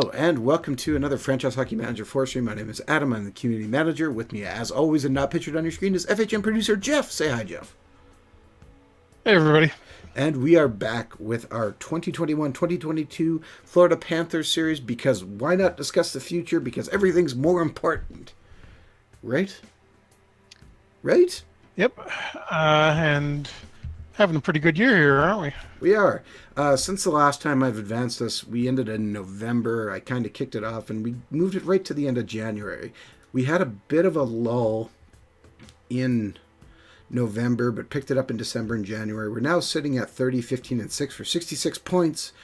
Hello, and welcome to another Franchise Hockey Manager 4 stream. My name is Adam. I'm the community manager. With me, as always, and not pictured on your screen, is FHM producer Jeff. Say hi, Jeff. Hey, everybody. And we are back with our 2021-2022 Florida Panthers series because why not discuss the future? Because everything's more important. Right? Right? Yep. And having a pretty good year here, aren't we? We are. Since the last time I've advanced this, we ended in November. I kind of kicked it off and we moved it right to the end of January. We had a bit of a lull in November, but picked it up in December and January. We're now sitting at 30, 15, and 6 for 66 points.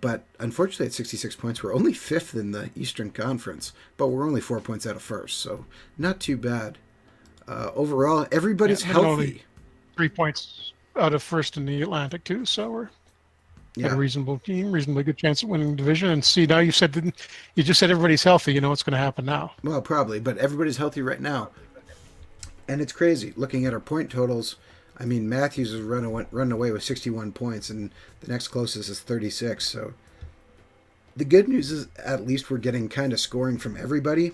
But unfortunately, at 66 points, we're only fifth in the Eastern Conference, but we're only 4 points out of first, so not too bad. Overall, everybody's healthy. Only 3 points out of first in the Atlantic, too, so we're got a reasonable team, reasonably good chance of winning the division. And see, now you just said everybody's healthy. You know what's going to happen now. Well, probably, but everybody's healthy right now. And it's crazy. Looking at our point totals, I mean, Matthews has run away with 61 points, and the next closest is 36. So the good news is at least we're getting kind of scoring from everybody.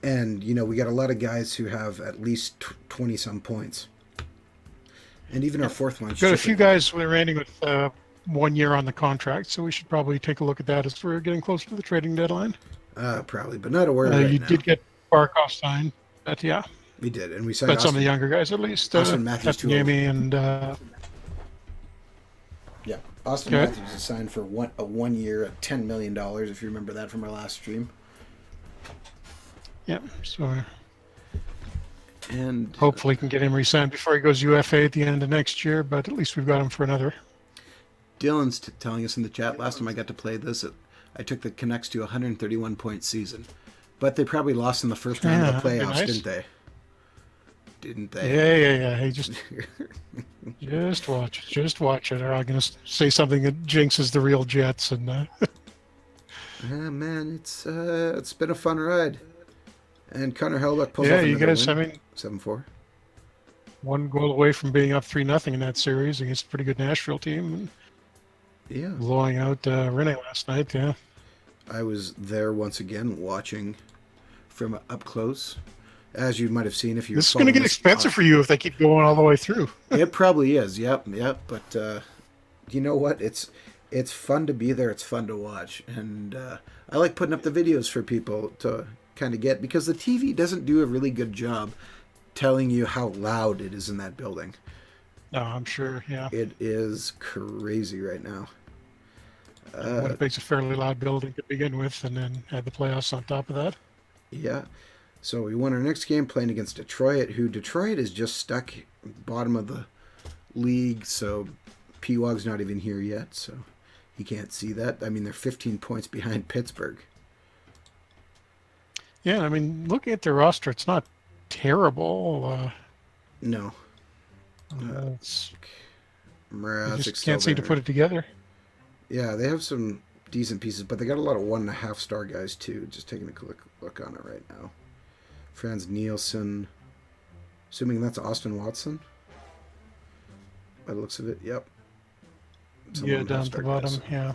And, you know, we got a lot of guys who have at least 20-some points. And even our fourth one's got a few guys that are ending with 1 year on the contract, so we should probably take a look at that as we're getting closer to the trading deadline. Probably, but not a word right you now. did get Barkov signed, but yeah. We did, and we signed But some of the younger guys, at least. Austin Matthews, Jamie and... yeah, Austin Matthews is signed for a 1 year at $10 million, if you remember that from our last stream. Yeah, so... And hopefully can get him re-signed before he goes UFA at the end of next year, but at least we've got him for another. Dylan's telling us in the chat, last time I got to play this, I took the Canucks to a 131-point season. But they probably lost in the first round of the playoffs, nice. Didn't they? Didn't they? Yeah. Hey, just watch it. Just watch it. Or I'm going to say something that jinxes the real Jets. And man, it's been a fun ride. And Connor Hellebuyck pulls off another you guys, win. I mean, 7-4. One goal away from being up 3-0 in that series against a pretty good Nashville team. And blowing out Rene last night, yeah. I was there once again watching from up close. As you might have seen if you... This is going to get expensive for you if they keep going all the way through. It probably is, yep. But you know what? It's fun to be there. It's fun to watch. And I like putting up the videos for people to kind of get, because the TV doesn't do a really good job telling you how loud it is in that building. No, I'm sure, yeah. It is crazy right now. Winnipeg's a fairly loud building to begin with, and then had the playoffs on top of that. Yeah. So we won our next game playing against Detroit, who Detroit is just stuck bottom of the league, so P-Wog's not even here yet, so he can't see that. I mean, they're 15 points behind Pittsburgh. Yeah, I mean, looking at their roster, it's not terrible. No. You just can't seem to put it together. Yeah, they have some decent pieces, but they got a lot of 1.5-star guys, too. Just taking a quick look on it right now. Franz Nielsen. Assuming that's Austin Watson? By the looks of it, yep. Yeah, down at the bottom, yeah.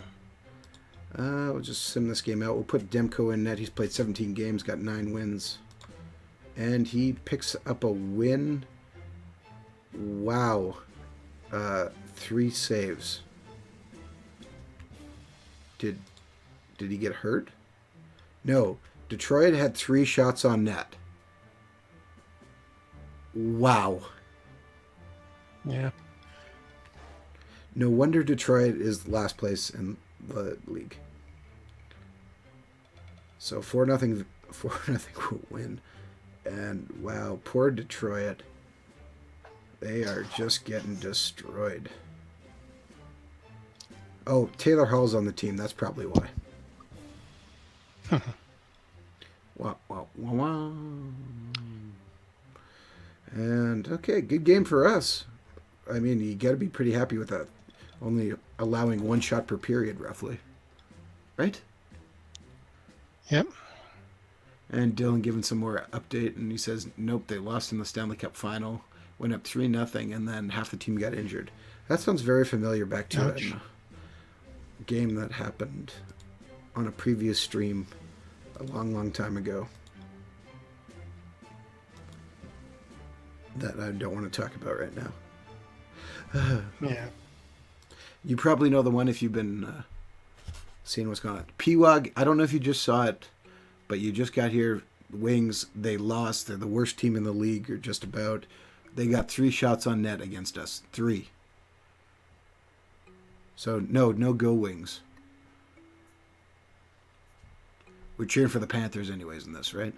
We'll just sim this game out. We'll put Demko in net. He's played 17 games, got 9 wins. And he picks up a win. Wow. 3 saves. Did he get hurt? No. Detroit had 3 shots on net. Wow. Yeah. No wonder Detroit is last place in the league. So 4-0 will win. And wow, poor Detroit. They are just getting destroyed. Oh, Taylor Hall's on the team. That's probably why. Wow. And okay, good game for us. I mean, you got to be pretty happy with that. Only allowing 1 shot per period, roughly. Right? Yep. And Dylan giving some more update, and he says, nope, they lost in the Stanley Cup final, went up 3-0, and then half the team got injured. That sounds very familiar back to it. game that happened on a previous stream a long, long time ago that I don't want to talk about right now. Yeah. You probably know the one if you've been seeing what's going on. P-Wog, I don't know if you just saw it, but you just got here. Wings, they lost. They're the worst team in the league, or just about. They got 3 shots on net against us. 3. So, no go Wings. We're cheering for the Panthers anyways in this, right?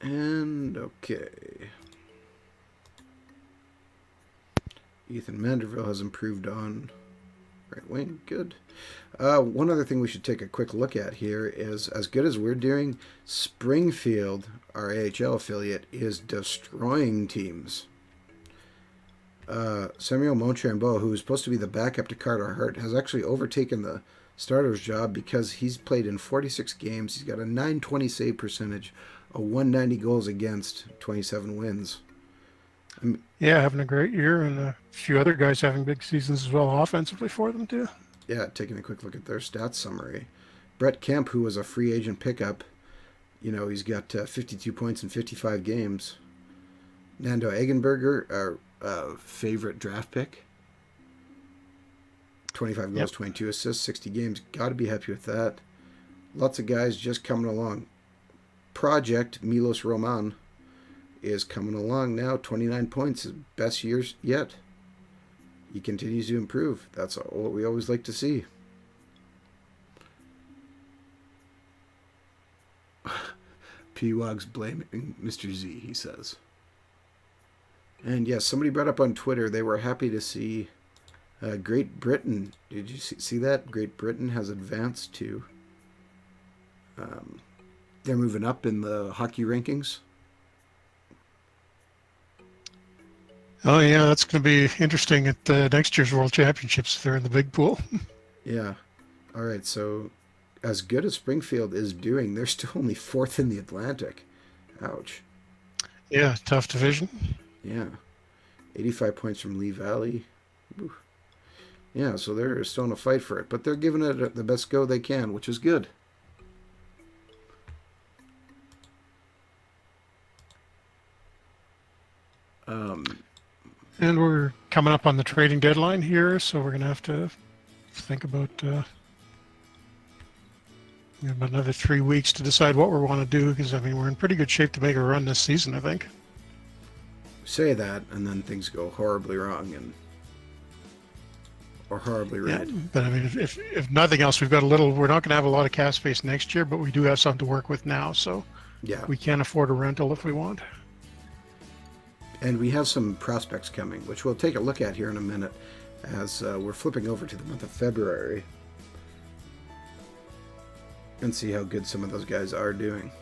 And, okay. Ethan Manderville has improved on right wing. Good. One other thing we should take a quick look at here is, as good as we're doing, Springfield, our AHL affiliate, is destroying teams. Samuel Monchambeau, who is supposed to be the backup to Carter Hart, has actually overtaken the starter's job because he's played in 46 games. He's got a .920 save percentage, a 190 goals against, 27 wins. Yeah, having a great year, and a few other guys having big seasons as well offensively for them too. Yeah, taking a quick look at their stats summary. Brett Kemp, who was a free agent pickup, he's got 52 points in 55 games. Nando Eggenberger, our favorite draft pick, 25 goals, 22 assists, 60 games. Got to be happy with that. Lots of guys just coming along. Project Milos Roman is coming along now, 29 points, his best years yet. He continues to improve. That's what we always like to see. P-Wog's blaming Mr. Z, he says. And yes, somebody brought up on Twitter they were happy to see Great Britain. Did you see that? Great Britain has advanced to... they're moving up in the hockey rankings. Oh yeah, that's going to be interesting at next year's World Championships if they're in the big pool. Yeah. All right, so as good as Springfield is doing, they're still only 4th in the Atlantic. Ouch. Yeah, tough division. Yeah. 85 points from Lee Valley. Ooh. Yeah, so they're still in a fight for it, but they're giving it the best go they can, which is good. And we're coming up on the trading deadline here, so we're going to have to think about another 3 weeks to decide what we want to do, because, we're in pretty good shape to make a run this season, I think. Say that, and then things go horribly wrong or horribly right. Yeah, but, if nothing else, we're not going to have a lot of cap space next year, but we do have something to work with now, so yeah, we can afford a rental if we want. And we have some prospects coming, which we'll take a look at here in a minute as we're flipping over to the month of February and see how good some of those guys are doing.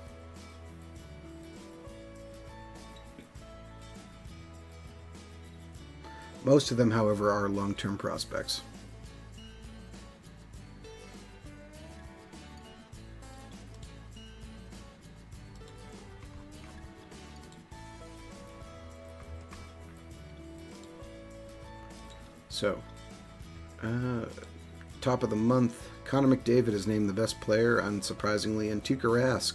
Most of them, however, are long-term prospects. So, top of the month, Connor McDavid is named the best player, unsurprisingly, and Tuukka Rask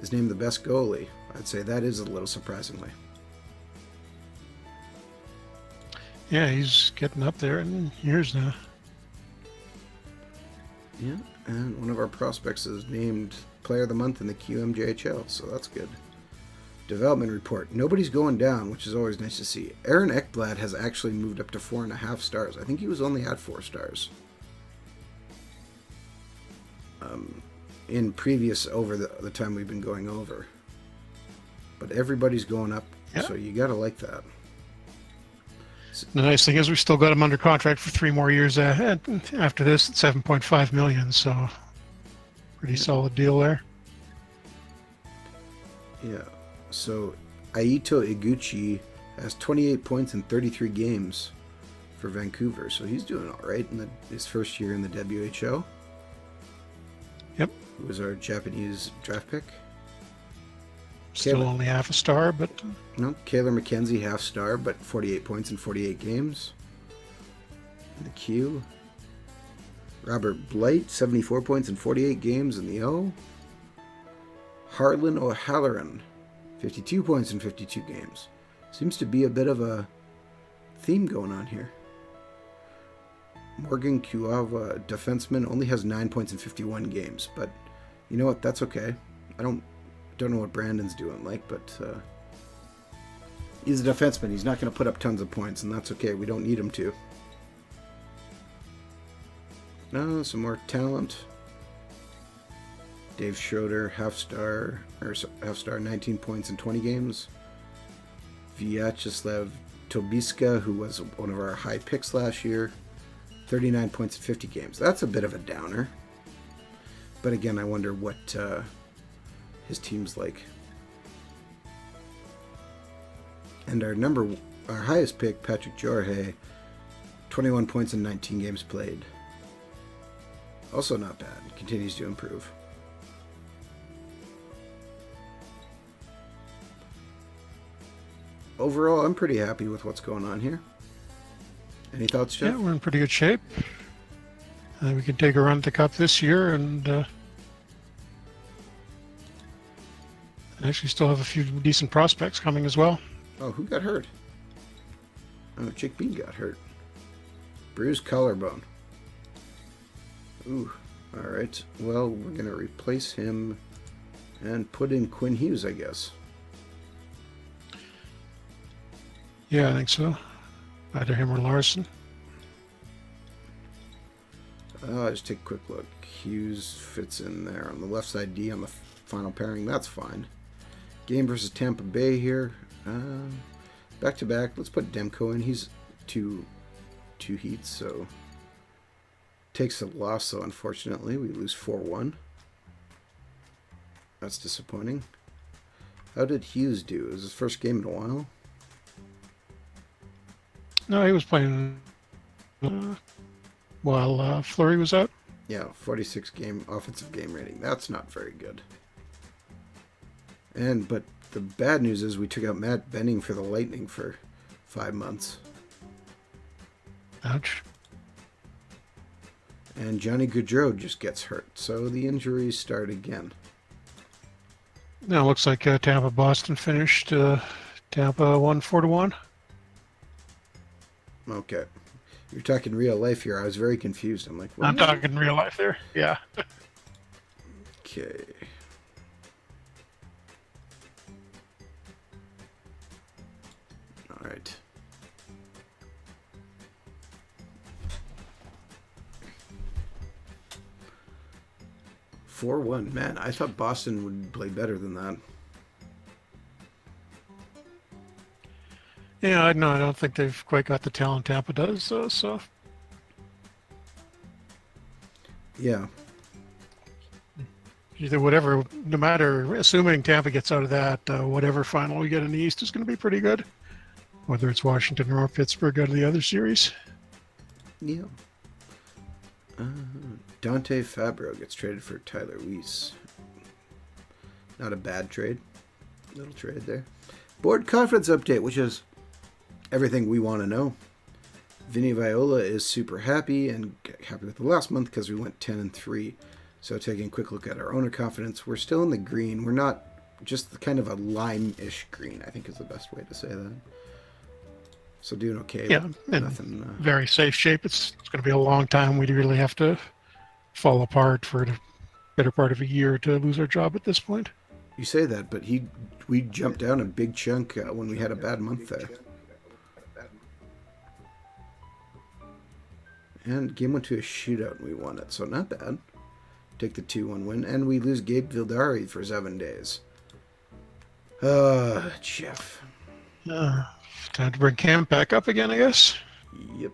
is named the best goalie. I'd say that is a little surprisingly. Yeah, he's getting up there in years now. Yeah, and one of our prospects is named Player of the Month in the QMJHL, so that's good. Development report. Nobody's going down, which is always nice to see. Aaron Ekblad has actually moved up to 4.5 stars. I think he was only at 4 stars. In previous over the time we've been going over. But everybody's going up, so you gotta like that. The nice thing is we still got him under contract for 3 more years ahead. After this, it's $7.5 million, so pretty solid deal there. Yeah. So Aito Iguchi has 28 points in 33 games for Vancouver, so he's doing all right in his first year in the WHO. Yep. Who was our Japanese draft pick? Still only half a star, but... No, Kaylor McKenzie, half star, but 48 points in 48 games. In the Q. Robert Blight, 74 points in 48 games in the O. Harlan O'Halloran, 52 points in 52 games. Seems to be a bit of a theme going on here. Morgan Kuava, defenseman, only has 9 points in 51 games, but you know what? That's okay. I don't know what Brandon's doing but he's a defenseman. He's not going to put up tons of points, and that's okay. We don't need him to. No, some more talent. Dave Schroeder, half star, 19 points in 20 games. Vyacheslav Tobiska, who was one of our high picks last year, 39 points in 50 games. That's a bit of a downer. But again, I wonder what his team's like. And our highest pick, Patrick Jorge, 21 points in 19 games played. Also not bad. Continues to improve. Overall, I'm pretty happy with what's going on here. Any thoughts, Jeff? Yeah, we're in pretty good shape. We can take a run at the Cup this year and actually still have a few decent prospects coming as well. Oh, who got hurt? Oh, Jake Bean got hurt. Bruised collarbone. Ooh, all right. Well, we're going to replace him and put in Quinn Hughes, I guess. Yeah, I think so. Either him or Larson. Just take a quick look. Hughes fits in there on the left side D on the final pairing. That's fine. Game versus Tampa Bay here. Back to back. Let's put Demko in. He's two heats, so takes a loss. So unfortunately, we lose 4-1. That's disappointing. How did Hughes do? It was his first game in a while. No, he was playing while Fleury was out. Yeah, 46 game offensive game rating. That's not very good. But the bad news is we took out Matt Benning for the Lightning for 5 months. Ouch. And Johnny Gaudreau just gets hurt, so the injuries start again. Now it looks like Tampa Boston finished. Tampa won 4-1. Okay. You're talking real life here. I was very confused. I'm like, what? I'm talking real life there. Yeah. Okay. All right. "4-1." Man, I thought Boston would play better than that. Yeah, no, I don't think they've quite got the talent Tampa does. So. Yeah. Either whatever, no matter, assuming Tampa gets out of that, whatever final we get in the East is going to be pretty good. Whether it's Washington or Pittsburgh out of the other series. Yeah. Dante Fabro gets traded for Tyler Weiss. Not a bad trade. Little trade there. Board conference update, which is everything we want to know. Vinny Viola is super happy and happy with the last month because we went 10-3. So taking a quick look at our owner confidence, we're still in the green. We're not just kind of a lime-ish green, I think is the best way to say that. So doing okay. Yeah, nothing. Very safe shape. It's going to be a long time. We'd really have to fall apart for the better part of a year to lose our job at this point. You say that, but we jumped down a big chunk when we had a bad month there. And game went to a shootout and we won it, so not bad. Take the 2-1 win, and we lose Gabe Vildari for 7 days. Jeff. Time to bring Cam back up again, I guess. Yep.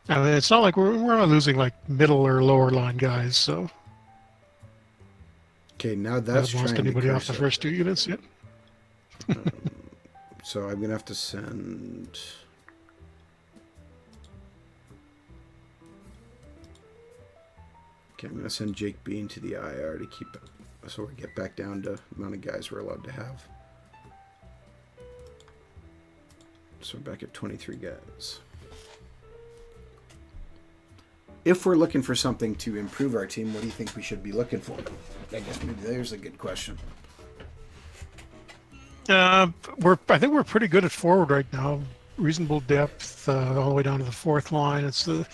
I mean, it's not like we're not losing like middle or lower line guys, so. Okay, now that's haven't lost anybody off the first 2 units yet. So I'm gonna have to send. Okay, I'm going to send Jake Bean to the IR to keep it, so we get back down to the amount of guys we're allowed to have. So we're back at 23 guys. If we're looking for something to improve our team, what do you think we should be looking for? I guess maybe there's a good question. I think we're pretty good at forward right now. Reasonable depth all the way down to the fourth line. It's the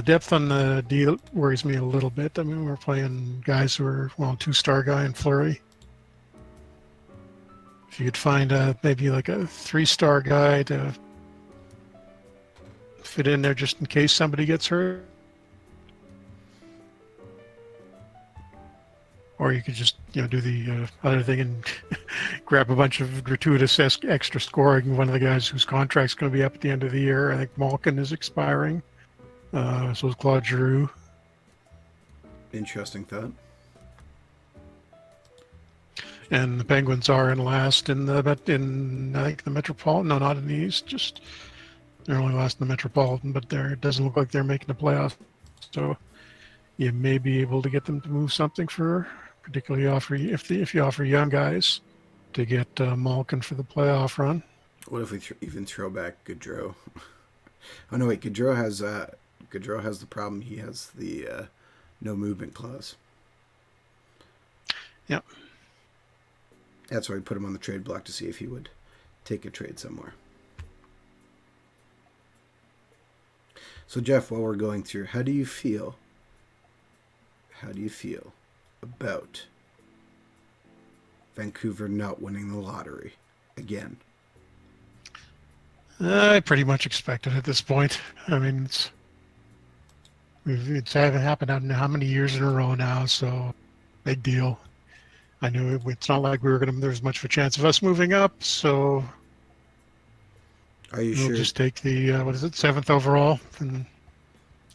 depth on the D that worries me a little bit. I mean, we're playing guys who are, well, 2-star guy in Fleury. If you could find maybe like a 3-star guy to fit in there just in case somebody gets hurt. Or you could just, do the other thing and grab a bunch of gratuitous extra scoring. One of the guys whose contract's going to be up at the end of the year, I think Malkin is expiring. So is Claude Giroux. Interesting thought. And the Penguins are in last in I think the Metropolitan. No, not in the East. Just they're only last in the Metropolitan, but it doesn't look like they're making the playoffs. So you may be able to get them to move something for, particularly if you offer young guys to get Malkin for the playoff run. What if we even throw back Gaudreau? Oh no, wait. Gaudreau has the problem. He has the no movement clause. Yep. That's why we put him on the trade block to see if he would take a trade somewhere. So Jeff, while we're going through, how do you feel about Vancouver not winning the lottery again? I pretty much expect it at this point. I mean, it's haven't happened in how many years in a row now, so big deal. I knew it's not like there's much of a chance of us moving up, so are you we'll sure? just take the 7th overall, and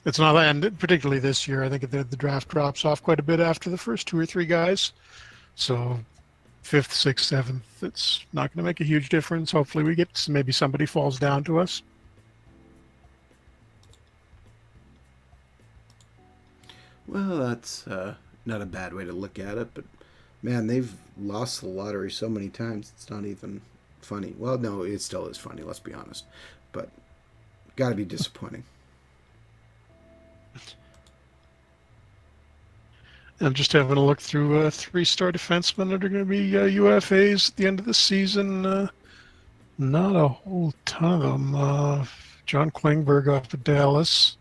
it's not, and particularly this year, I think the draft drops off quite a bit after the first 2 or 3 guys, so 5th, 6th, 7th, it's not going to make a huge difference. Hopefully, we get maybe somebody falls down to us. Well, that's not a bad way to look at it, but man, they've lost the lottery so many times, it's not even funny. Well, no, it still is funny, let's be honest. But got to be disappointing. I'm just having a look through 3-star defensemen that are going to be UFAs at the end of the season. Not a whole ton of them. John Klingberg off of Dallas.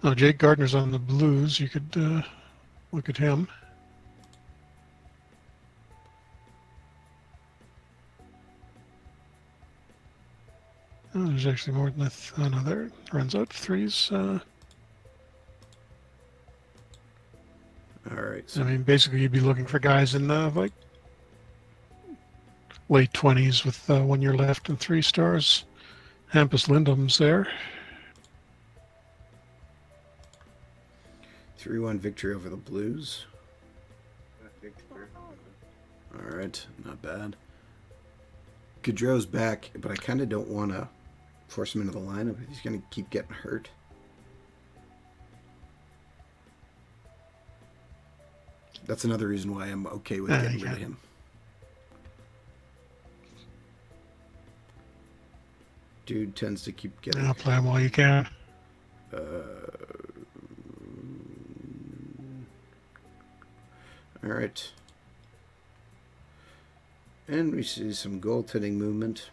Oh, Jake Gardner's on the Blues. You could look at him. Oh, there's actually more than oh no, there it runs out 3s. All right. So. I mean, basically, you'd be looking for guys in the like late 20s with 1 year left and 3 stars. Hampus Lindholm's there. 3-1 victory over the Blues. All right, not bad. Gaudreau's back, but I kind of don't want to force him into the lineup. He's going to keep getting hurt. That's another reason why I'm okay with getting rid of him. Dude tends to keep getting... I'll play him while you can. All right. And we see some goaltending movement.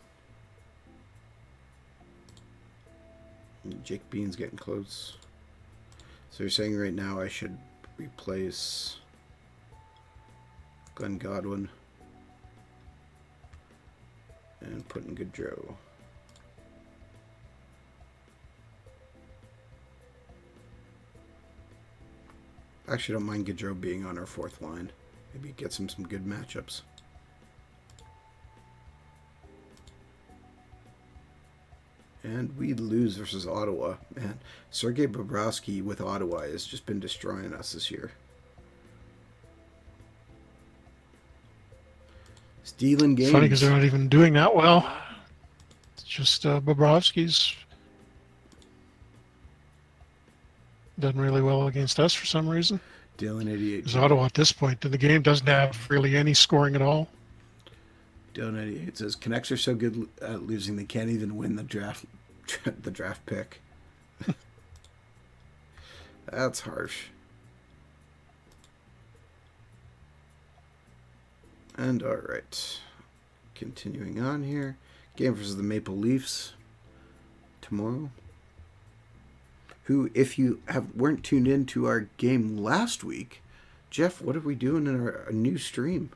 Jake Bean's getting close. So you're saying right now I should replace Glenn Godwin and put in Gaudreau. Actually, I don't mind Gaudreau being on our 4th line. Maybe it gets him some good matchups. And we lose versus Ottawa. Man, Sergei Bobrovsky with Ottawa has just been destroying us this year. Stealing games. It's funny because they're not even doing that well. It's just Bobrovsky's Done really well against us for some reason. Dylan 88. Because Ottawa at this point in the game doesn't have really any scoring at all. Dylan 88 says Canucks are so good at losing they can't even win the draft the draft pick. That's harsh. And all right, continuing on here. Game versus the Maple Leafs tomorrow. Who, if you weren't tuned in to our game last week, Jeff, what are we doing in our new stream?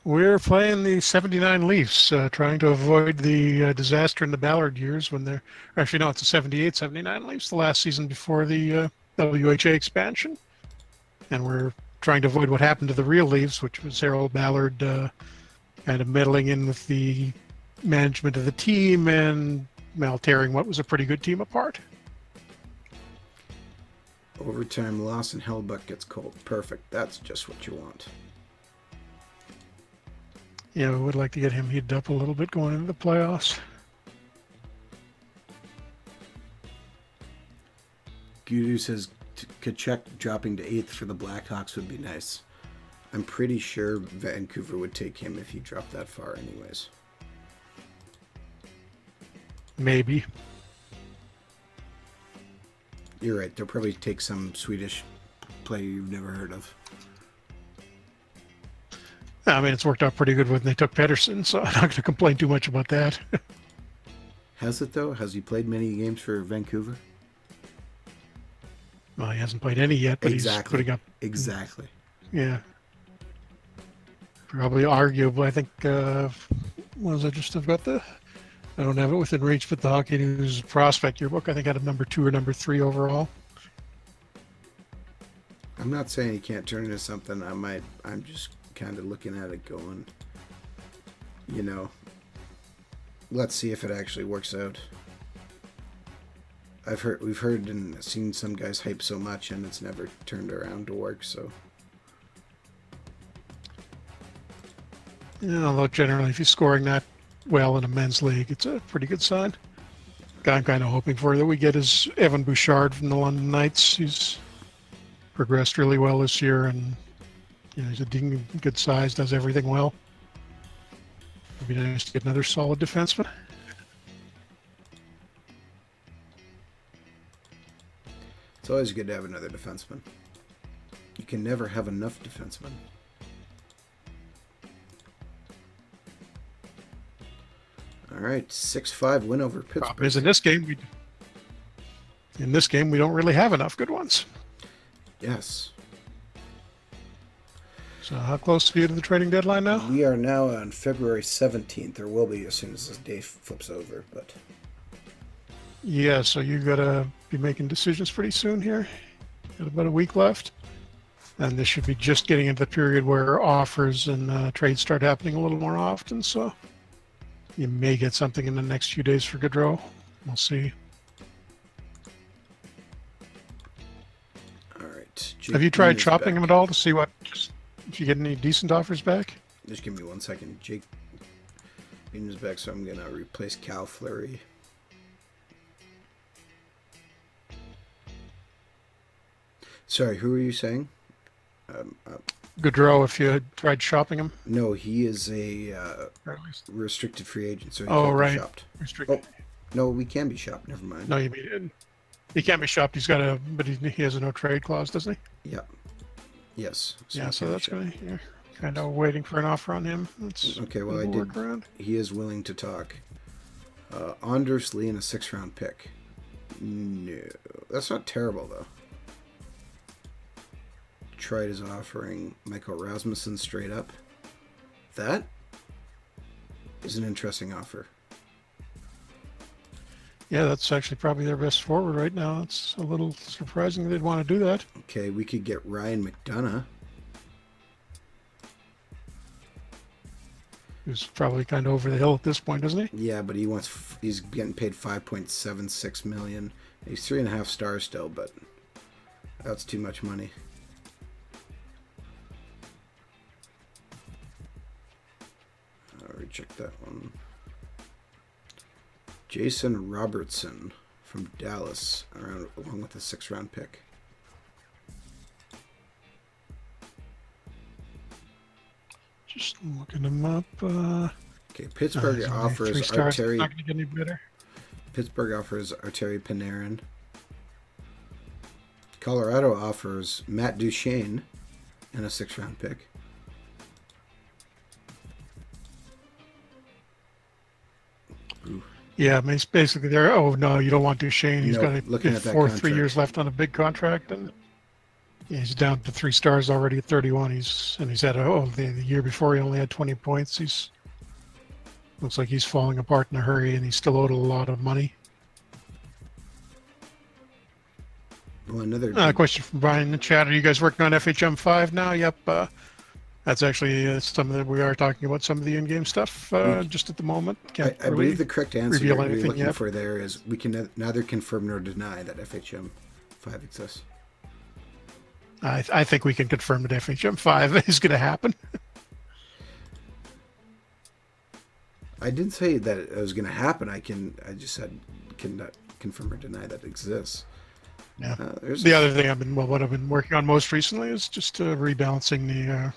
We're playing the 79 Leafs, trying to avoid the disaster in the Ballard years when they're... Actually, no, it's the 78, 79 Leafs, the last season before the WHA expansion. And we're trying to avoid what happened to the real Leafs, which was Harold Ballard kind of meddling in with the management of the team and, well, tearing what was a pretty good team apart. Overtime loss and Hellbuck gets cold. Perfect. That's just what you want. Yeah, we would like to get him heated up a little bit going into the playoffs. Gudu says Kachuk dropping to 8th for the Blackhawks would be nice. I'm pretty sure Vancouver would take him if he dropped that far anyways. Maybe. You're right. They'll probably take some Swedish player you've never heard of. I mean, it's worked out pretty good when they took Pedersen, so I'm not going to complain too much about that. Has it, though? Has he played many games for Vancouver? Well, he hasn't played any yet, but exactly. He's putting up... Exactly. Yeah. Probably arguable. I think, what was I just... I've got the... I don't have it within reach, but the Hockey News prospect yearbook, I think, had a number 2 or number 3 overall. I'm not saying he can't turn into something. I'm just kind of looking at it going, you know, let's see if it actually works out. We've heard and seen some guys hype so much and it's never turned around to work, so. Yeah, although generally if he's scoring that well in a men's league, it's a pretty good sign. Guy I'm kind of hoping for that we get is Evan Bouchard from the London Knights. He's progressed really well this year and you know, he's a good size, does everything well. It'd be nice to get another solid defenseman. It's always good to have another defenseman. You can never have enough defensemen. All right, 6-5 win over Pittsburgh. Because in this game we don't really have enough good ones. Yes. So how close are you to the trading deadline now? We are now on February 17th, or will be as soon as this day flips over. But yeah, so you got to be making decisions pretty soon here. Got about a week left. And this should be just getting into the period where offers and trades start happening a little more often. So you may get something in the next few days for Gaudreau. We'll see. All right. Have you tried shopping him at all to see if you get any decent offers back? Just give me 1 second. Jake Bean is back, so I'm going to replace Cal Fleury. Sorry, who are you saying? Gaudreau, if you had tried shopping him? No, he is a restricted free agent, so he can't be shopped. Restricted. Oh, no, we can be shopped. Never mind. No, you mean he can't be shopped. He's got but he has a no trade clause, doesn't he? Yeah. Yes. So yeah, so that's good. You're kind of waiting for an offer on him. That's okay, well, he is willing to talk. Anders Lee and a 6th-round pick. No, that's not terrible, though. Detroit is offering Michael Rasmussen straight up. That is an interesting offer. Yeah, that's actually probably their best forward right now. It's a little surprising they'd want to do that. Okay, we could get Ryan McDonough. Who's probably kind of over the hill at this point, isn't he? Yeah, but he's getting paid $5.76 million. He's 3.5 stars still, but that's too much money. I'll recheck that one. Jason Robertson from Dallas, along with a 6th-round pick. Just looking him up. Okay, Pittsburgh offers 3 stars. Arteri. Not going to get any better. Pittsburgh offers Arteri Panarin. Colorado offers Matt Duchene and a 6th-round pick. Ooh. Yeah, I mean, it's basically there. Oh no, you don't want Duchene. He's No, got looking at that 3 years left on a big contract, and he's down to 3 stars already at 31. He's had the year before he only had 20 points. Looks like he's falling apart in a hurry, and he's still owed a lot of money. Well, another question from Brian in the chat. Are you guys working on FHM 5 now? Yep. That's actually some of the, we are talking about some of the in-game stuff just at the moment. I believe the correct answer you're looking yet. for there is we can neither confirm nor deny that FHM 5 exists. I think we can confirm that FHM 5 is going to happen. I didn't say that it was going to happen. I just said can confirm or deny that it exists. Yeah. The other thing what I've been working on most recently is just rebalancing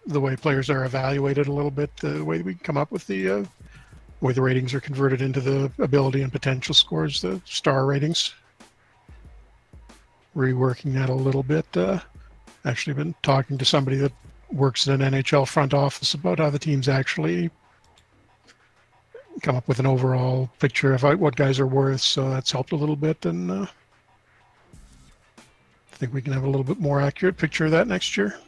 the way players are evaluated a little bit, the way we come up with the way the ratings are converted into the ability and potential scores, the star ratings. Reworking that a little bit. Actually been talking to somebody that works in an NHL front office about how the teams actually come up with an overall picture of what guys are worth, so that's helped a little bit, and I think we can have a little bit more accurate picture of that next year.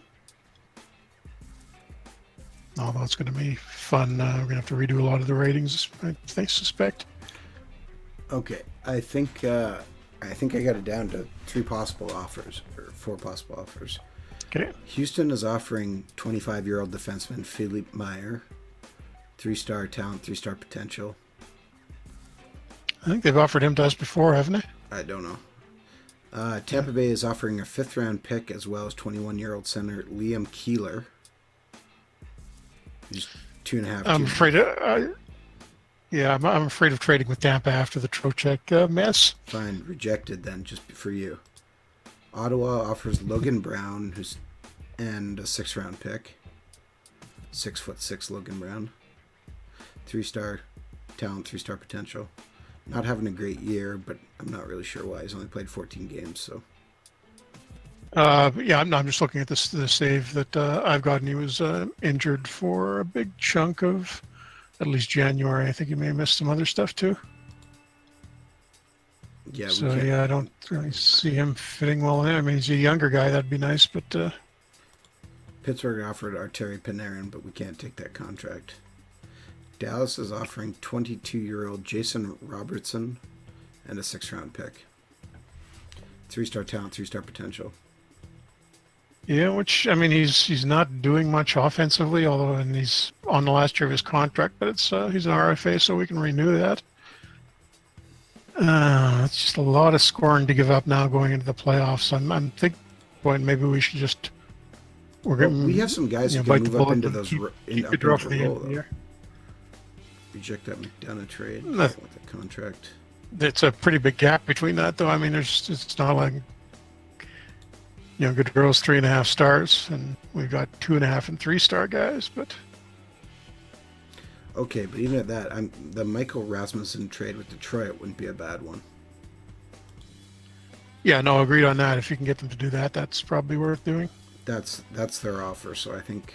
Although it's going to be fun. We're going to have to redo a lot of the ratings, I suspect. Okay, I think I got it down to 3 possible offers, or 4 possible offers. Okay. Houston is offering 25-year-old defenseman Philippe Meyer, 3-star talent, 3-star potential. I think they've offered him to us before, haven't they? I don't know. Tampa Bay is offering a 5th-round pick as well as 21-year-old center Liam Keeler. He's 2.5. I'm afraid. I'm afraid of trading with Tampa after the Trocheck mess. Fine, rejected then, just for you. Ottawa offers Logan Brown, and a 6th-round pick. 6'6" Logan Brown. 3-star talent, 3-star potential. Not having a great year, but I'm not really sure why. He's only played 14 games, so. I'm just looking at the save that I've gotten. He was injured for a big chunk of at least January. I think he may have missed some other stuff too. Yeah. So I don't really see him fitting well in there. I mean, he's a younger guy. That'd be nice, but. Pittsburgh offered Arteri Panarin, but we can't take that contract. Dallas is offering 22-year-old Jason Robertson and a 6th-round pick. 3-star talent, 3-star potential. Yeah, which, I mean, he's not doing much offensively, although he's on the last year of his contract, but he's an RFA, so we can renew that. It's just a lot of scoring to give up now going into the playoffs. I'm thinking, maybe we should just. We have some guys who can move up into those Reject that McDonough trade with the contract. It's a pretty big gap between that, though. I mean, it's not like Gaudreau's 3.5 stars, and we've got 2.5 and 3-star guys, but. Okay, but even at that, the Michael Rasmussen trade with Detroit wouldn't be a bad one. Yeah, no, agreed on that. If you can get them to do that, that's probably worth doing. That's their offer, so I think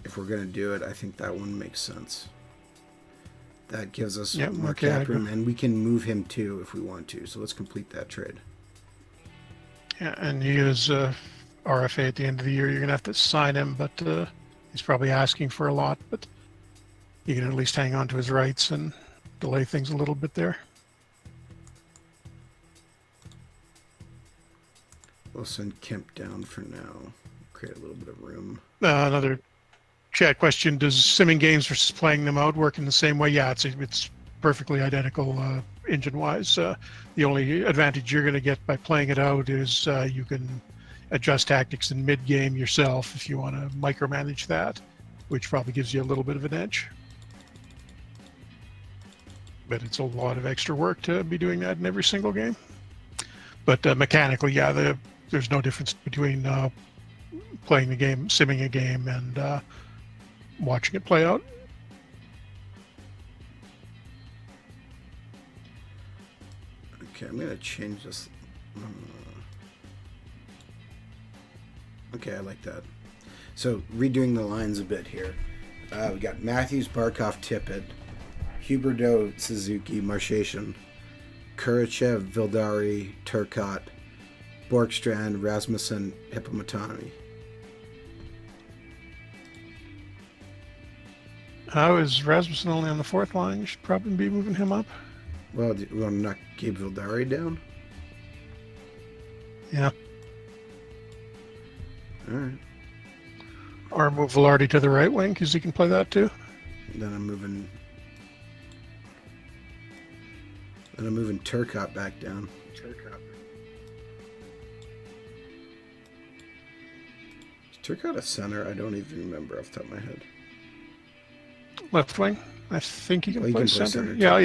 if we're going to do it, I think that one makes sense. That gives us more cap room, and we can move him too if we want to. So let's complete that trade. Yeah, and he is RFA at the end of the year. You're going to have to sign him, but he's probably asking for a lot. But you can at least hang on to his rights and delay things a little bit there. We'll send Kemp down for now. Create a little bit of room. Another chat question: does simming games versus playing them out work in the same way? Yeah, it's perfectly identical engine-wise. The only advantage you're going to get by playing it out is you can adjust tactics in mid-game yourself if you want to micromanage that, which probably gives you a little bit of an edge. but it's a lot of extra work to be doing that in every single game. But mechanically, yeah, there's no difference between playing the game, simming a game, and watching it play out. Okay, I'm going to change this. Okay, I like that. So, redoing the lines a bit here. We got Matthews, Barkov, Tippett, Huberdeau, Suzuki, Marchation, Kurchev, Vildari, Turcotte, Borkstrand, Rasmussen, Hippomatami. How is Rasmussen only on the fourth line? You should probably be moving him up. Well, do you want to knock Gabe Vildari down? Yeah. All right. Or move Velarde to the right wing because he can play that too. Then I'm moving Turcotte back down. Is Turcotte a center? I don't even remember off the top of my head. Left wing. I think he can play Play center. too. Yeah,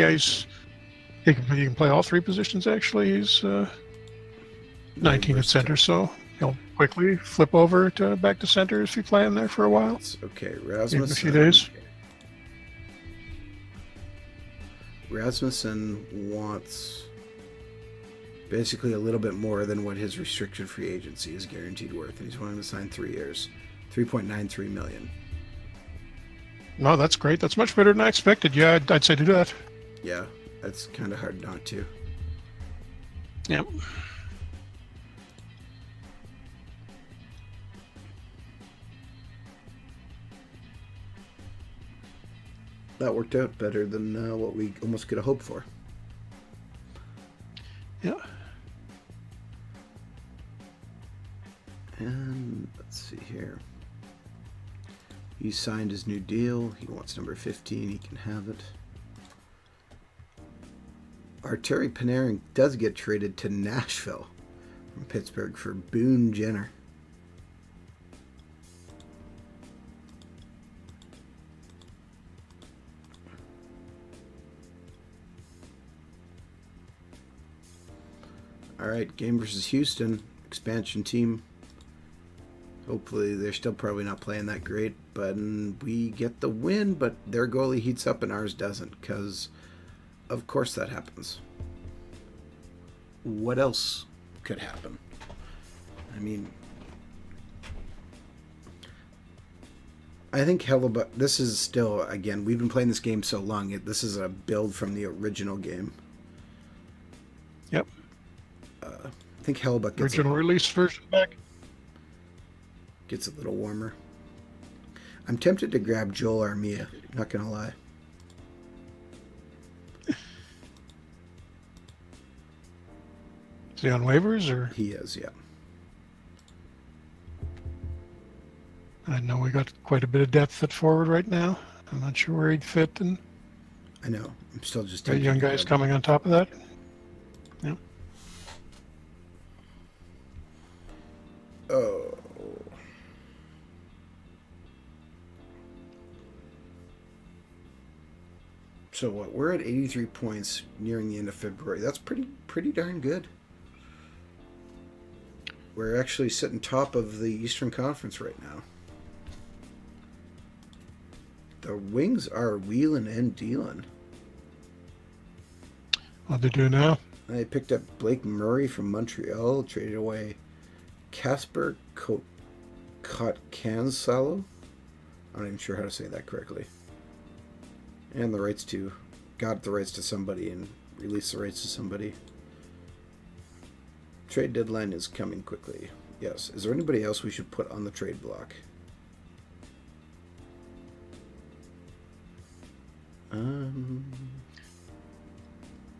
he can play all three positions actually. He's 19 at center, so he'll quickly flip over to back to center if you play him there for a while. Okay, In a few days. Rasmussen wants basically a little bit more than what his restricted free agency is guaranteed worth, and he's wanting to sign 3 years, $3.93 million. No, that's great. That's much better than I expected. Yeah, I'd say do that. Yeah, that's kind of hard not to. Yep. That worked out better than what we almost could have hoped for. Yeah. And let's see here. He signed his new deal. He wants number 15. He can have it. Arturi Panarin does get traded to Nashville from Pittsburgh for Boone Jenner. All right, game versus Houston, expansion team. Hopefully, they're still probably not playing that great, but we get the win, but their goalie heats up and ours doesn't, because of course that happens. What else could happen? I mean, I think Hellebuck, this is still, again, we've been playing this game so long, this is a build from the original game. Yep. I think Hellebuck gets Original release version back. Gets a little warmer. I'm tempted to grab Joel Armia, not gonna lie. Is he on waivers or? He is, yeah. I know we got quite a bit of depth at forward right now. I'm not sure where he'd fit, and I know. I'm still just got young guys coming on top of that. Yeah. Oh. So what? We're at 83 points nearing the end of February. That's pretty darn good. We're actually sitting top of the Eastern Conference right now. The Wings are wheeling and dealing. What they do now? They picked up Blake Murray from Montreal, traded away Casper Kotkansalo. I'm not even sure how to say that correctly. And got the rights to somebody and released the rights to somebody. Trade deadline is coming quickly. Yes. Is there anybody else we should put on the trade block?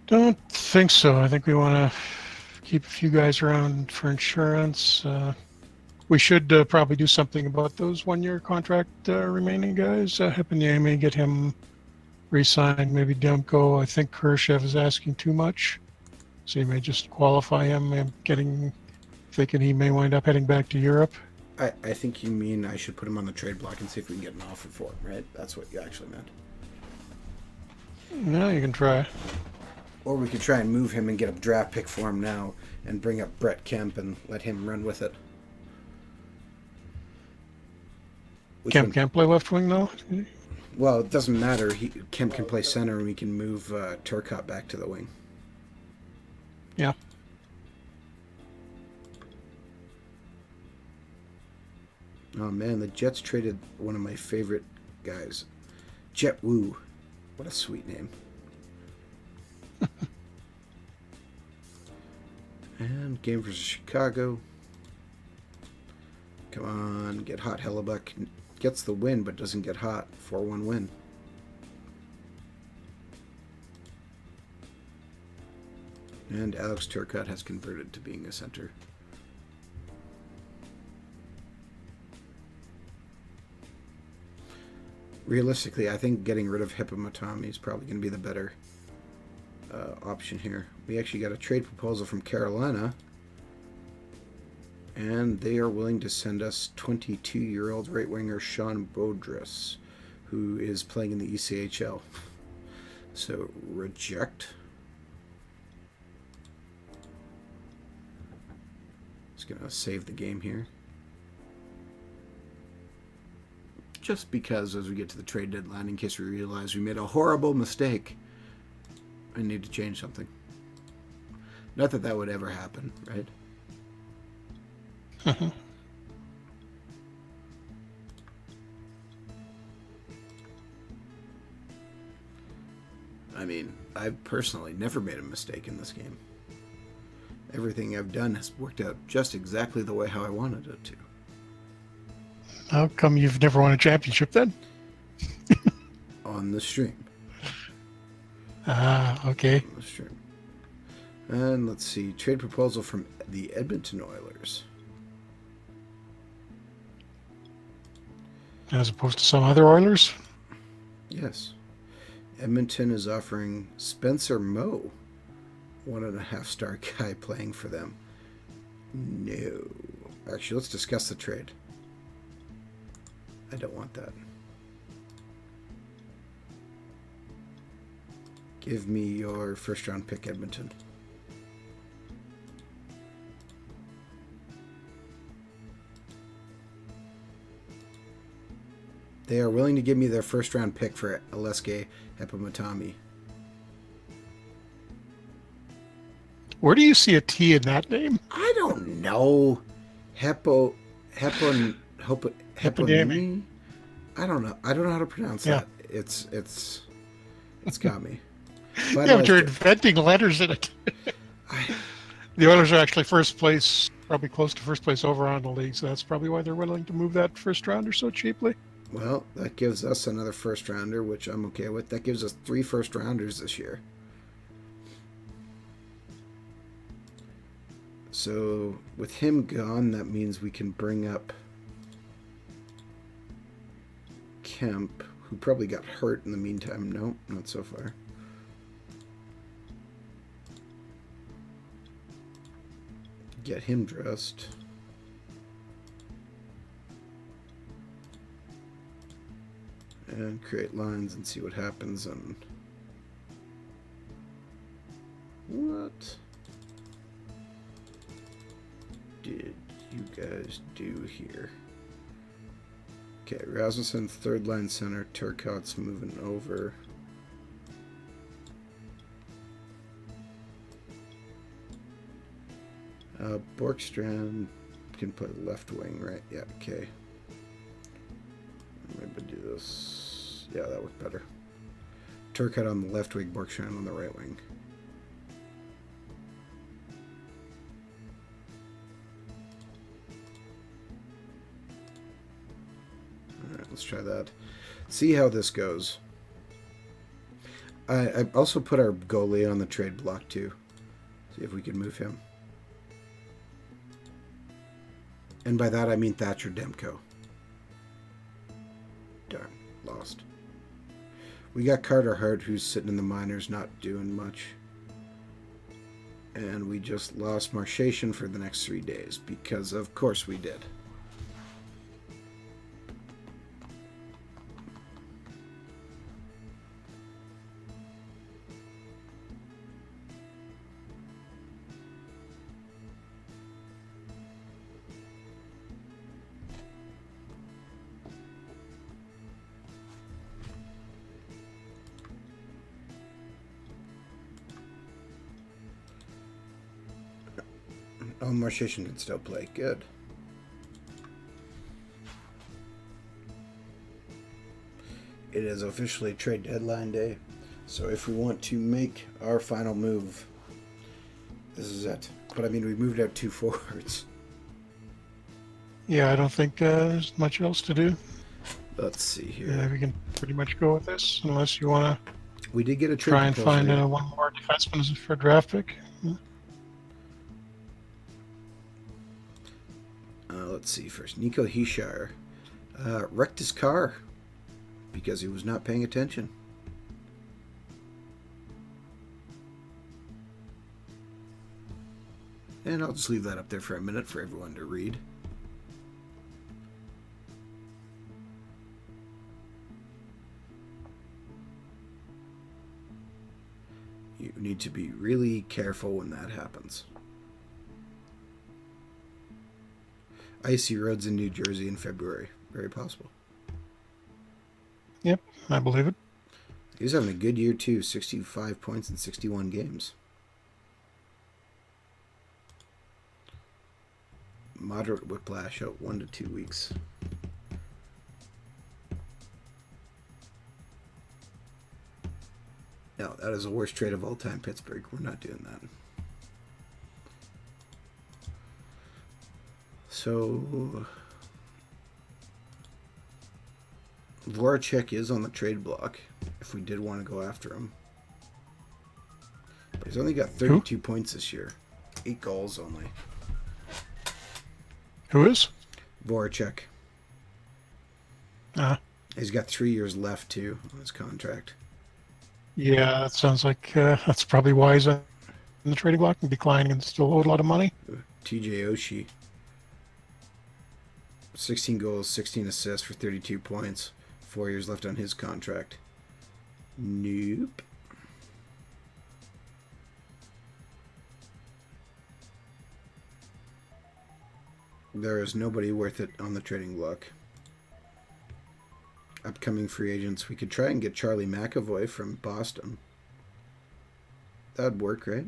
Don't think so. I think we want to keep a few guys around for insurance. We should probably do something about those one-year contract remaining guys. Heponiemi, get him re-signed. Maybe Demko. I think Kurchev is asking too much, so you may just qualify him. I'm thinking he may wind up heading back to Europe. I think you mean I should put him on the trade block and see if we can get an offer for him, right? That's what you actually meant. Yeah, you can try. Or we could try and move him and get a draft pick for him now and bring up Brett Kemp and let him run with it. Which Kemp one? can't play left wing though. Well, it doesn't matter. Kemp can play center and we can move Turcotte back to the wing. Yeah. Oh man, the Jets traded one of my favorite guys, Jet Wu. What a sweet name. And game versus Chicago. Come on, get hot. Hellebuck gets the win, but doesn't get hot. 4-1 win. And Alex Turcotte has converted to being a center. Realistically, I think getting rid of Hippomatami is probably going to be the better option here. We actually got a trade proposal from Carolina, and they are willing to send us 22-year-old right winger Sean Bodris, who is playing in the ECHL. So reject. Just going to save the game here. Just because as we get to the trade deadline, in case we realize we made a horrible mistake and need to change something. Not that that would ever happen, right? I mean, I've personally never made a mistake in this game. Everything I've done has worked out just exactly the way how I wanted it to. How come you've never won a championship then? On the stream. Okay. On the stream. And let's see, trade proposal from the Edmonton Oilers. As opposed to some other Oilers? Yes. Edmonton is offering Spencer Moe, 1.5-star guy playing for them. No. Actually, let's discuss the trade. I don't want that. Give me your first-round pick, Edmonton. They are willing to give me their first-round pick for Aleksej Heppomatami. Where do you see a T in that name? I don't know. Hepponimi? I don't know. I don't know how to pronounce that. It's got me. Yeah, but you're inventing letters in it. The Oilers are actually first place, probably close to first place overall in the league, so that's probably why they're willing to move that first rounder so cheaply. Well, that gives us another first rounder, which I'm okay with. That gives us 3 first rounders this year. So with him gone, that means we can bring up Kemp, who probably got hurt in the meantime. No, not so far. Get him dressed. And create lines and see what happens. And what did you guys do here? Okay, Rasmussen, third line center. Turcotte's moving over. Borkstrand can play left wing, right? Yeah, okay. Maybe do this. Yeah, that worked better. Turcotte on the left wing, Borkstrand on the right wing. Alright, let's try that. See how this goes. I also put our goalie on the trade block too. See if we can move him. And by that I mean Thatcher Demko. Darn, lost. We got Carter Hart, who's sitting in the minors, not doing much. And we just lost Marchation for the next 3 days, because of course we did. Marchation can still play. Good. It is officially trade deadline day. So if we want to make our final move, this is it. But I mean, we moved out 2 forwards. Yeah, I don't think there's much else to do. Let's see here. Yeah, we can pretty much go with this, unless you want to We did get a trade try and proposal. find one more defenseman for a draft pick. Let's see first. Nico Heishire wrecked his car because he was not paying attention. And I'll just leave that up there for a minute for everyone to read. You need to be really careful when that happens. Icy roads in New Jersey in February. Very possible. Yep, I believe it. He was having a good year too. 65 points in 61 games. Moderate whiplash out 1 to 2 weeks. No, that is the worst trade of all time, Pittsburgh. We're not doing that. So Voracek is on the trade block if we did want to go after him. But he's only got 32 points this year. 8 goals only. Who is? Voracek. He's got 3 years left too on his contract. Yeah, that sounds like that's probably why he's in the trading block and declining and still owed a lot of money. TJ Oshie. 16 goals, 16 assists for 32 points. 4 years left on his contract. Nope. There is nobody worth it on the trading block. Upcoming free agents. We could try and get Charlie McAvoy from Boston. That'd work, right?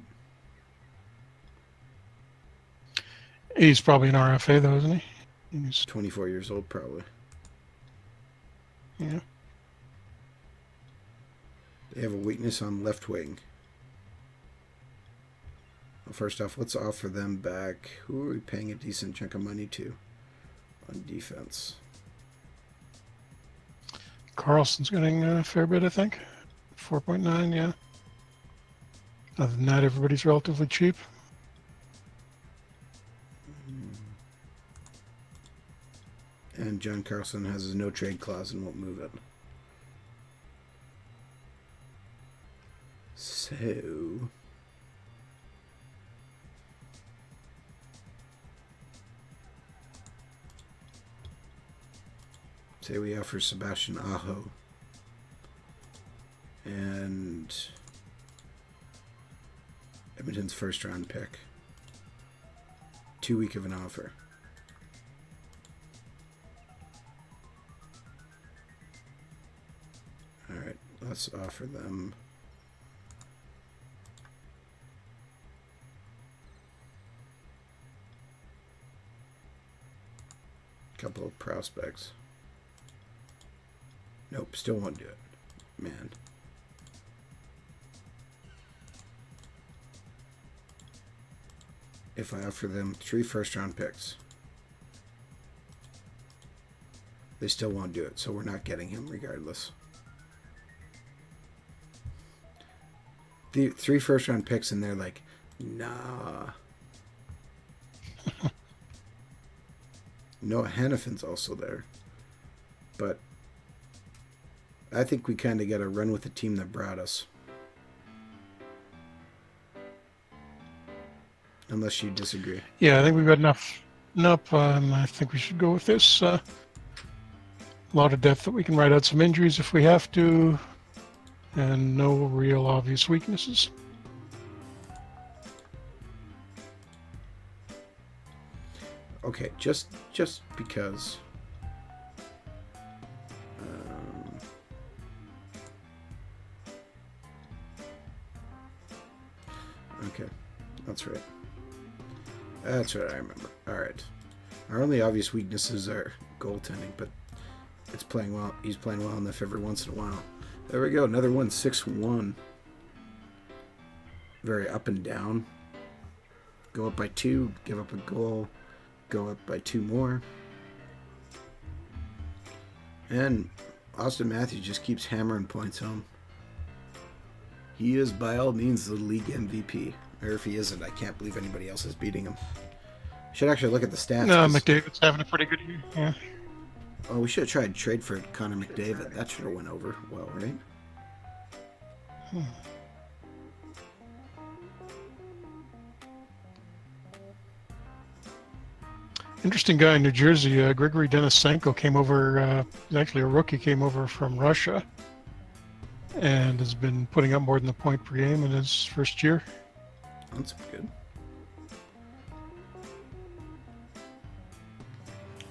He's probably an RFA though, isn't he? He's 24 years old, probably. Yeah. They have a weakness on left wing. Well, first off, let's offer them back. Who are we paying a decent chunk of money to on defense? Carlson's getting a fair bit, I think. 4.9, yeah. Other than that, everybody's relatively cheap. And John Carlson has his no trade clause and won't move it. So say we offer Sebastian Aho and Edmonton's first round pick. 2 week of an offer. Alright, let's offer them a couple of prospects. Nope, still won't do it. Man. If I offer them 3 first round picks, they still won't do it, so we're not getting him regardless. The 3 first round picks and they're like, nah. Noah Hannafin's also there. But I think we kind of got to run with the team that brought us. Unless you disagree. Yeah, I think we've got enough. Nope, I think we should go with this. A lot of depth that we can ride out some injuries if we have to. And no real obvious weaknesses. Okay, just because. Okay, that's right. That's what I remember. All right. Our only obvious weaknesses are goaltending, but it's playing well. He's playing well enough every once in a while. There we go. Another one, 6-1. Very up and down. Go up by 2, give up a goal, go up by 2 more. And Austin Matthews just keeps hammering points home. He is by all means the league MVP. Or if he isn't, I can't believe anybody else is beating him. Should actually look at the stats. No, McDavid's having a pretty good year. Yeah. Oh, we should have tried to trade for Connor McDavid. That should have went over well, right? Interesting guy in New Jersey, Grigory Denisenko came over, he's actually a rookie, came over from Russia and has been putting up more than a point per game in his first year. That's good.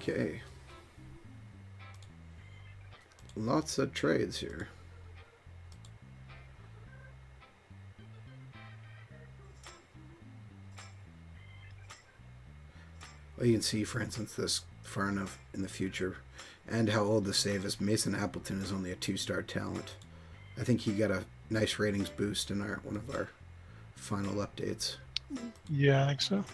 Okay. Lots of trades here. Well, you can see, for instance, this far enough in the future and how old the save is. Mason Appleton is only a 2-star talent. I think he got a nice ratings boost in one of our final updates. Yeah, I think so.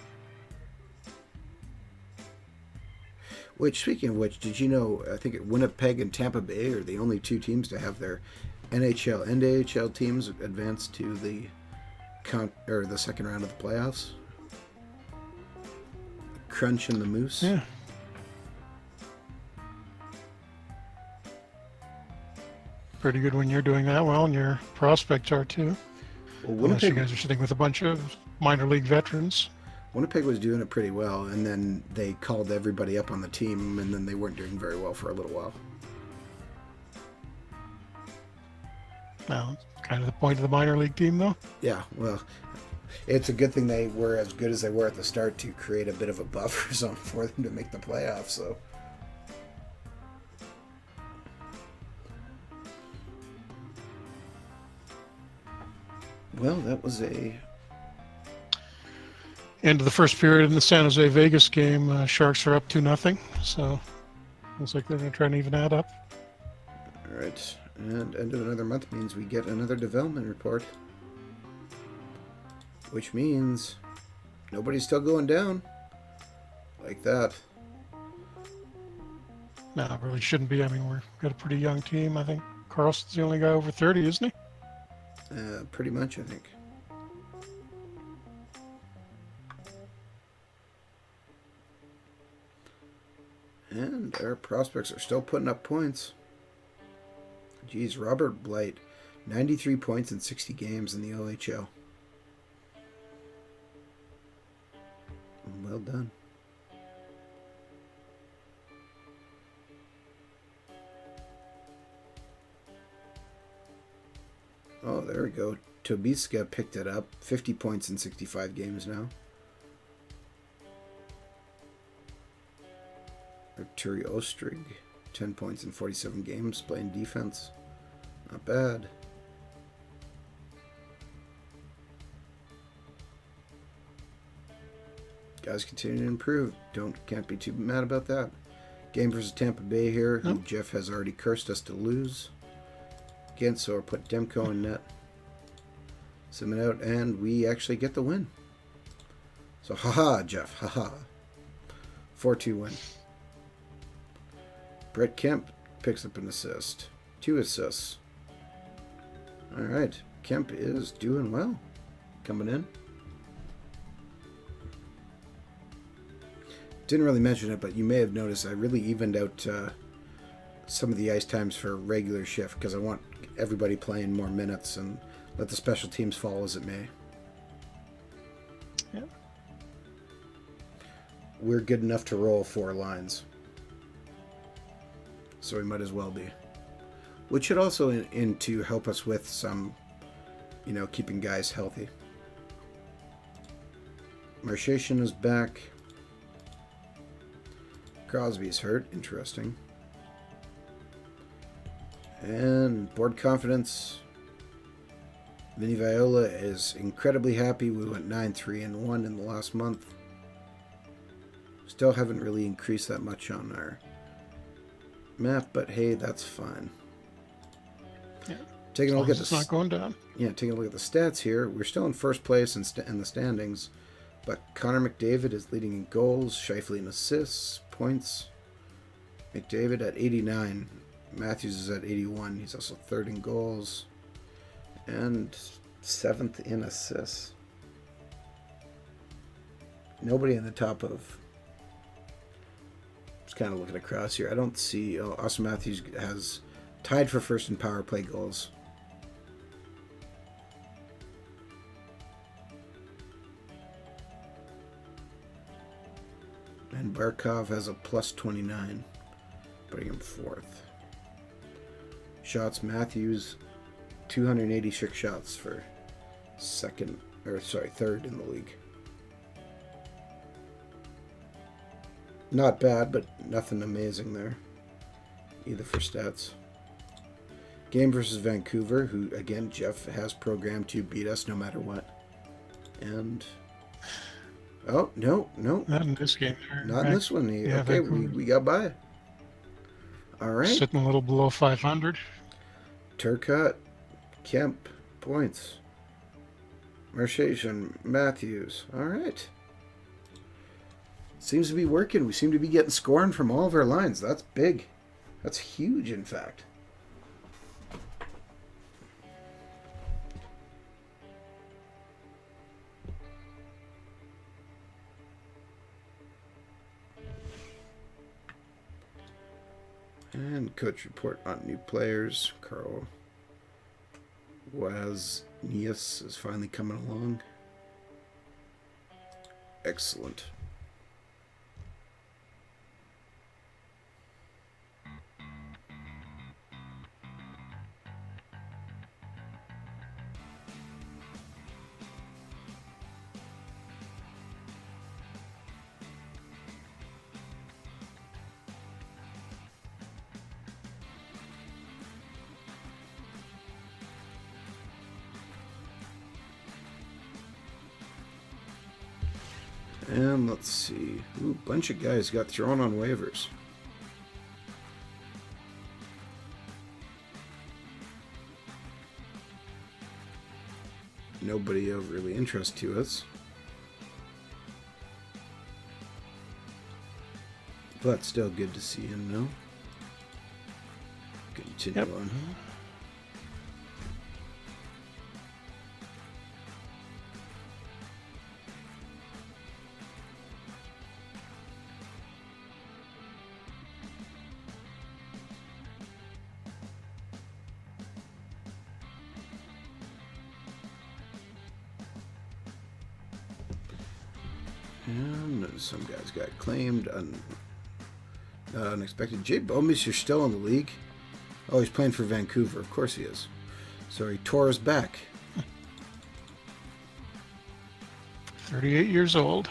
Which, speaking of which, did you know, I think Winnipeg and Tampa Bay are the only 2 teams to have their NHL and AHL teams advance to the second round of the playoffs? Crunch and the Moose. Yeah. Pretty good when you're doing that well, and your prospects are too. Well, Unless you guys are sitting with a bunch of minor league veterans. Winnipeg was doing it pretty well, and then they called everybody up on the team, and then they weren't doing very well for a little while. Well, kind of the point of the minor league team, though. Yeah, well, it's a good thing they were as good as they were at the start to create a bit of a buffer zone for them to make the playoffs. So, well, that was a end of the first period in the San Jose Vegas game. Sharks are up 2-0, so looks like they're going to try and even that up. All right, and end of another month means we get another development report, which means nobody's still going down like that. No, it really shouldn't be. I mean, we've got a pretty young team. I think Carlson's the only guy over 30, isn't he? Pretty much, I think. And our prospects are still putting up points. Geez, Robert Blight, 93 points in 60 games in the OHL. Well done. Oh, there we go. Tobiska picked it up. 50 points in 65 games now. Arturi Ostrig, 10 points in 47 games, playing defense. Not bad. Guys continue to improve. Can't be too mad about that. Game versus Tampa Bay here, who Jeff has already cursed us to lose. Again, so we'll put Demko in net. Submit out, and we actually get the win. So, haha, Jeff, haha. 4-2 win. Brett Kemp picks up an assist. 2 assists. All right. Kemp is doing well. Coming in. Didn't really mention it, but you may have noticed I really evened out some of the ice times for regular shift because I want everybody playing more minutes and let the special teams fall as it may. Yeah. We're good enough to roll 4 lines. So we might as well be. Which should also in to help us with some, keeping guys healthy. Marchation is back. Crosby's hurt. Interesting. And board confidence. Vinny Viola is incredibly happy. We went 9-3-1 in the last month. Still haven't really increased that much on our map, but hey, that's fine. Yeah. Taking a look at it's not going down. Yeah, taking a look at the stats here, we're still in first place in the standings, but Connor McDavid is leading in goals, Scheifele in assists, points. McDavid at 89, Matthews is at 81. He's also third in goals and seventh in assists. Nobody in the top of. Just kind of looking across here. I don't see. Oh, Austin Matthews has tied for first in power play goals. And Barkov has a plus 29, putting him fourth. Shots, Matthews, 286 shots for third in the league. Not bad, but nothing amazing there, either for stats. Game versus Vancouver, who, again, Jeff has programmed to beat us no matter what. And... oh, no. Not in this game. Not in this one. Yeah, okay, we got by. All right. Sitting a little below 500. Turcotte, Kemp, points. Marchand, Matthews. All right. Seems to be working. We seem to be getting scoring from all of our lines. That's big. That's huge, in fact. And coach report on new players. Carl Wozniak is finally coming along. Excellent. And let's see. Ooh, bunch of guys got thrown on waivers. Nobody of really interest to us. But still good to see him, no? Continue on. And some guys got claimed. Not unexpected. Jay Bowmeister's still in the league. Oh, he's playing for Vancouver. Of course he is. So he tore his back. 38 years old.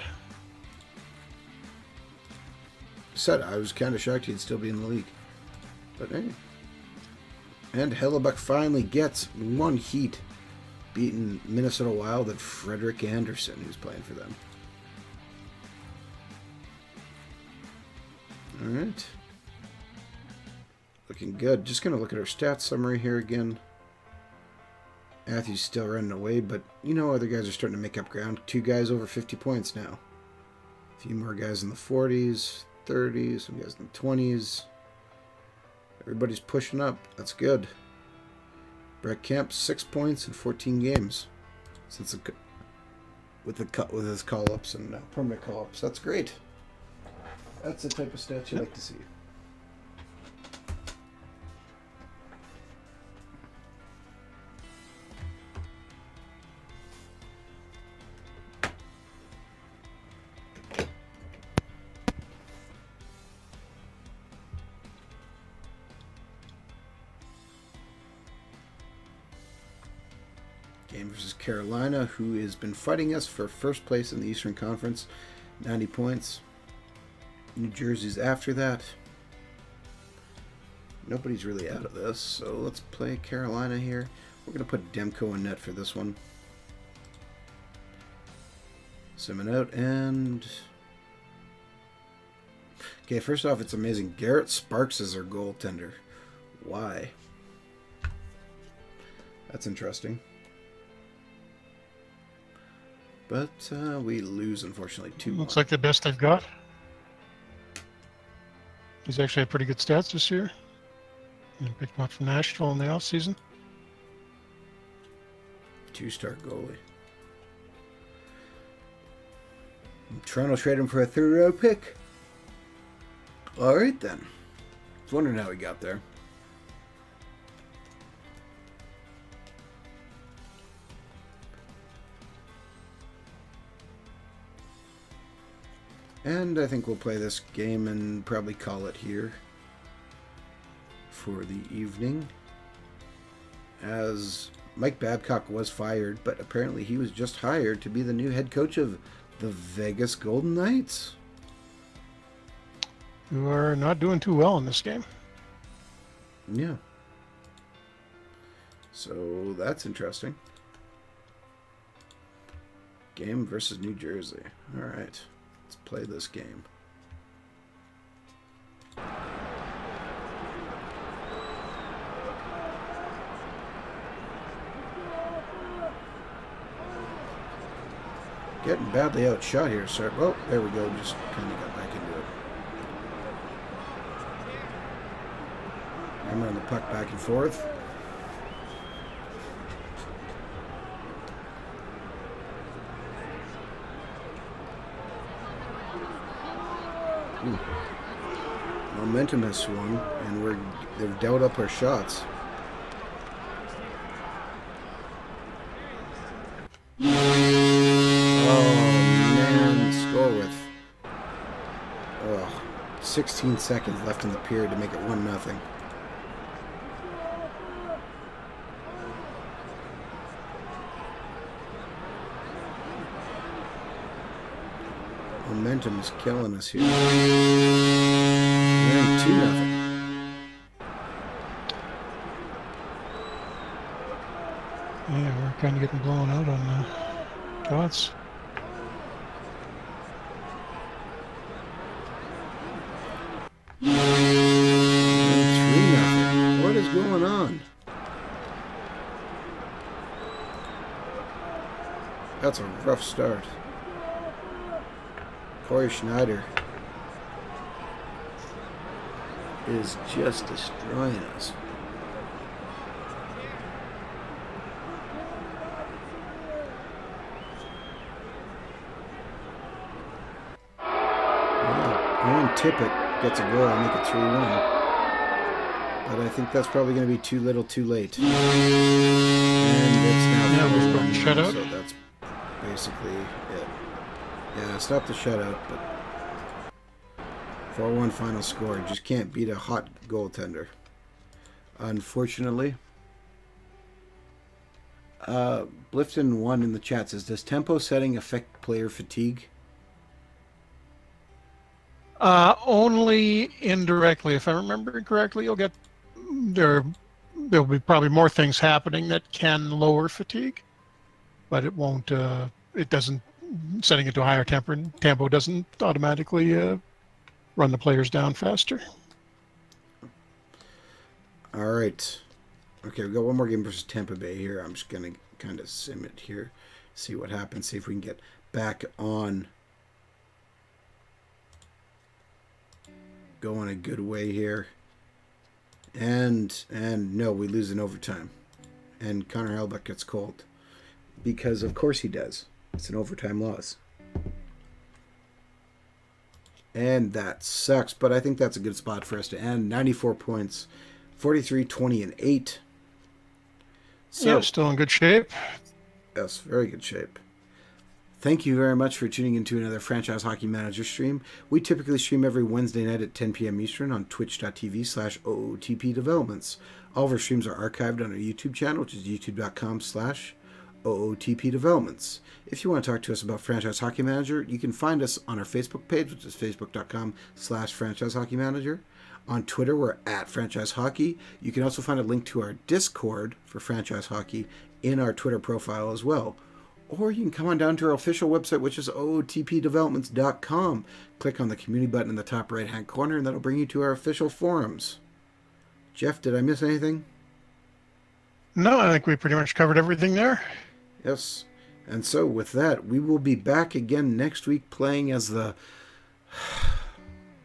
I was kind of shocked he'd still be in the league. But hey. And Hellebuck finally gets one heat, beating Minnesota Wild and Frederick Anderson, who's playing for them. All right. Looking good. Just going to look at our stats summary here again. Matthews still running away, but you know other guys are starting to make up ground. 2 guys over 50 points now. A few more guys in the 40s, 30s, some guys in the 20s. Everybody's pushing up. That's good. Brett Kemp, 6 points in 14 games since with his call-ups and permanent call-ups. That's great. That's the type of stats you like to see. Game versus Carolina, who has been fighting us for first place in the Eastern Conference, 90 points. New Jersey's after that. Nobody's really out of this, so let's play Carolina here. We're going to put Demko in net for this one. Sim it out, and Okay, first off, it's amazing. Garrett Sparks is our goaltender. Why? That's interesting. But we lose, unfortunately, 2-1. Looks like the best they've got. He's actually had pretty good stats this year. And picked him up from Nashville in the offseason. 2-star goalie. Toronto traded him for a 3rd-round pick. All right, then. I was wondering how he got there. And I think we'll play this game and probably call it here for the evening. As Mike Babcock was fired, but apparently he was just hired to be the new head coach of the Vegas Golden Knights, who are not doing too well in this game. Yeah. So that's interesting. Game versus New Jersey. All right. Let's play this game. Getting badly outshot here, sir. Oh, there we go. Just kind of got back into it. Hammering the puck back and forth. Momentum has swung, and they've dealt up our shots. Oh man, score with 16 seconds left in the period to make it 1-0. Momentum is killing us here. We're in 2-0. Yeah, we're kind of getting blown out on the shots. We're in 3-0. What is going on? That's a rough start. Corey Schneider is just destroying us. Owen Tippett gets a goal and make it 3-1. But I think that's probably going to be too little too late. And it's now 4-1, shutout. so that's basically it. Yeah, stop the shutout, but 4-1 final score. Just can't beat a hot goaltender. Unfortunately. Blifton1 in the chat says, does tempo setting affect player fatigue? Only indirectly. If I remember correctly, there'll be probably more things happening that can lower fatigue, but it won't. It doesn't. Setting it to a higher tempo doesn't automatically run the players down faster. All right. Okay, we've got one more game versus Tampa Bay here. I'm just going to kind of sim it here, see what happens, see if we can get back on going a good way here. And no, we lose in overtime. And Connor Hellebuck gets cold. Because of course he does. It's an overtime loss. And that sucks, but I think that's a good spot for us to end. 94 points, 43, 20, and 8. So, yeah, still in good shape. Yes, very good shape. Thank you very much for tuning into another Franchise Hockey Manager stream. We typically stream every Wednesday night at 10 p.m. Eastern on twitch.tv/OOTP Developments. All of our streams are archived on our YouTube channel, which is youtube.com/OOTP Developments. If you want to talk to us about Franchise Hockey Manager, you can find us on our Facebook page, which is facebook.com/Franchise Hockey Manager. On Twitter, we're at Franchise Hockey. You can also find a link to our Discord for Franchise Hockey in our Twitter profile as well. Or you can come on down to our official website, which is otpdevelopments.com. Click on the community button in the top right hand corner, and that'll bring you to our official forums. Jeff, did I miss anything? No, I think we pretty much covered everything there. Yes. And so, with that, we will be back again next week playing as the